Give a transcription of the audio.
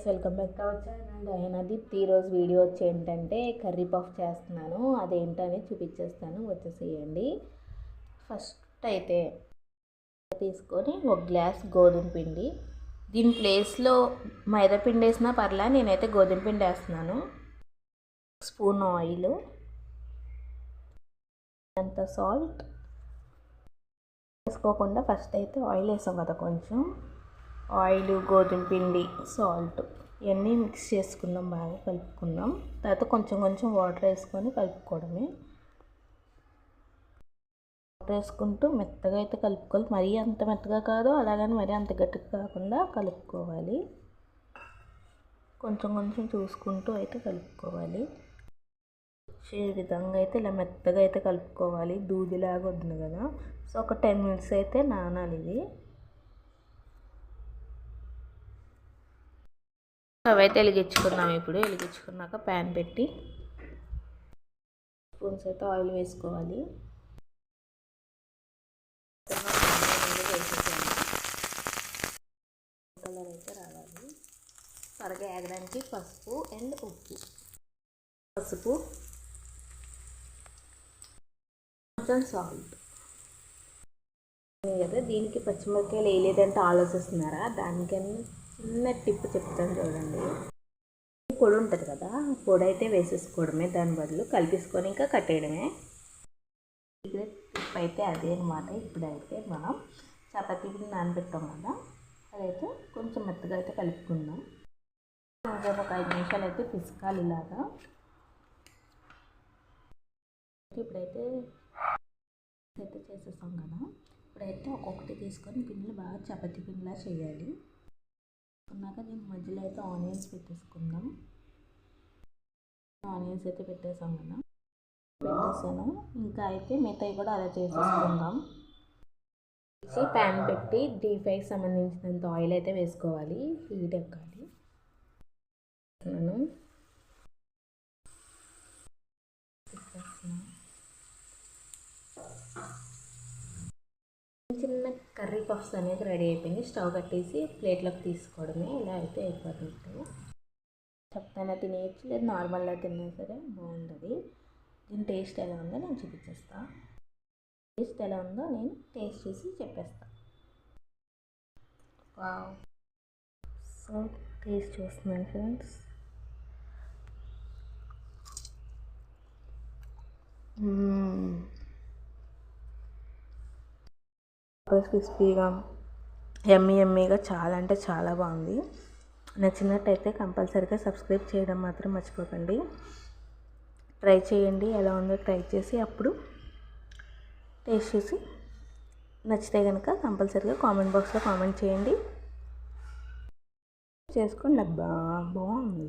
Welcome back to our channel Dayanadeep. ఈరోజు video వచ్చి ఏంటంటే కర్రీ పఫ్ చేస్తున్నాను. అదేంటని చూపించేస్తాను, వచ్చేసేయండి. ఫస్ట్ అయితే తీసుకొని ఒక గ్లాస్ గోధుమ పిండి, దీని ప్లేస్లో మైదా పిండి వేసినా పర్లా, నేనైతే గోధుమ పిండి వేస్తున్నాను. స్పూన్ ఆయిల్, అంత సాల్ట్ వేసుకోకుండా ఫస్ట్ అయితే ఆయిల్ వేసాం కదా, కొంచెం ఆయిల్, గోధుమ పిండి, సాల్ట్ ఇవన్నీ మిక్స్ చేసుకుందాం, బాగా కలుపుకుందాం. తర్వాత కొంచెం కొంచెం వాటర్ వేసుకొని కలుపుకోవడమే. వాటర్ వేసుకుంటూ మెత్తగా అయితే కలుపుకోవాలి. మరీ అంత మెత్తగా కాదు, అలాగని మరీ అంత గట్టిగా కాకుండా కలుపుకోవాలి. కొంచెం కొంచెం చూసుకుంటూ అయితే కలుపుకోవాలి. ఈ విధంగా అయితే ఇలా మెత్తగా అయితే కలుపుకోవాలి. దూదిలాగా వద్దు కదా. సో ఒక 10 minutes అయితే నానాలి ఇది. స్టవ్ అయితే వెలిగించుకున్నాం. ఇప్పుడు వెలిగించుకున్నాక ప్యాన్ పెట్టి స్పూన్స్ అయితే ఆయిల్ వేసుకోవాలి. కలర్ అయితే రావాలి. త్వరగా వేగడానికి పసుపు అండ్ ఉప్పు, పసుపు కొంచెం సాల్ట్ కదా. దీనికి పచ్చిమిరపకాయలు వేయలేదంటే ఆలోచిస్తున్నారా? దానికన్నా చిన్న టిప్ చెప్తాను చూడండి. పొడి ఉంటుంది కదా, పొడి అయితే వేసేసుకోవడమే, దాని బదులు కలిపేసుకొని ఇంకా కట్టేయడమే. టిప్ అయితే అదే అనమాట. ఇప్పుడైతే మనం చపాతీ పిండి నానబెట్టాం కదా, అదైతే కొంచెం మెత్తగా అయితే కలుపుకుందాం. ఒక 5 నిమిషాలు అయితే పిసకాలి ఇలాగా. ఇప్పుడైతే చేసేస్తాం కదా, ఇప్పుడైతే ఒక్కొక్కటి తీసుకొని పిండిని బాగా చపాతీ పిండిలా చేయాలి. ఉన్నాక దీని మధ్యలో అయితే ఆనియన్స్ పెట్టేసుకుందాం. ఆనియన్స్ అయితే పెట్టేసాం కదా, పెట్టేసాను. ఇంకా అయితే మిగతాయి కూడా అలా చేసేసుకుందాం. ప్యాన్ పెట్టి డీప్ ఫ్రైకి సంబంధించినంత ఆయిల్ అయితే వేసుకోవాలి. హీట్ ఎక్కాలి. చిన్న కర్రీ పఫ్స్ అనేది రెడీ అయిపోయింది. స్టవ్ కట్టేసి ప్లేట్లోకి తీసుకోవడమే. ఇలా అయితే అయిపోతుంది. చెప్తానా తినేయచ్చు, లేదు నార్మల్గా తిన్నా సరే బాగుంటుంది. దీని టేస్ట్ ఎలా ఉందో నేను చూపించేస్తాను. టేస్ట్ ఎలా ఉందో నేను టేస్ట్ చేసి చెప్పేస్తాను. వావ్, సో టేస్ట్ చూస్తున్నాను ఫ్రెండ్స్. క్రిస్పీగా, ఎమ్మీగా, చాలా అంటే చాలా బాగుంది. నచ్చినట్టయితే కంపల్సరీగా సబ్స్క్రైబ్ చేయడం మాత్రం మర్చిపోకండి. ట్రై చేయండి, ఎలా ఉందో ట్రై చేసి అప్పుడు టేస్ట్ చూసి నచ్చితే కనుక కంపల్సరీగా కామెంట్ బాక్స్లో కామెంట్ చేయండి. చేసుకోండి. అబ్బా బాగుంది.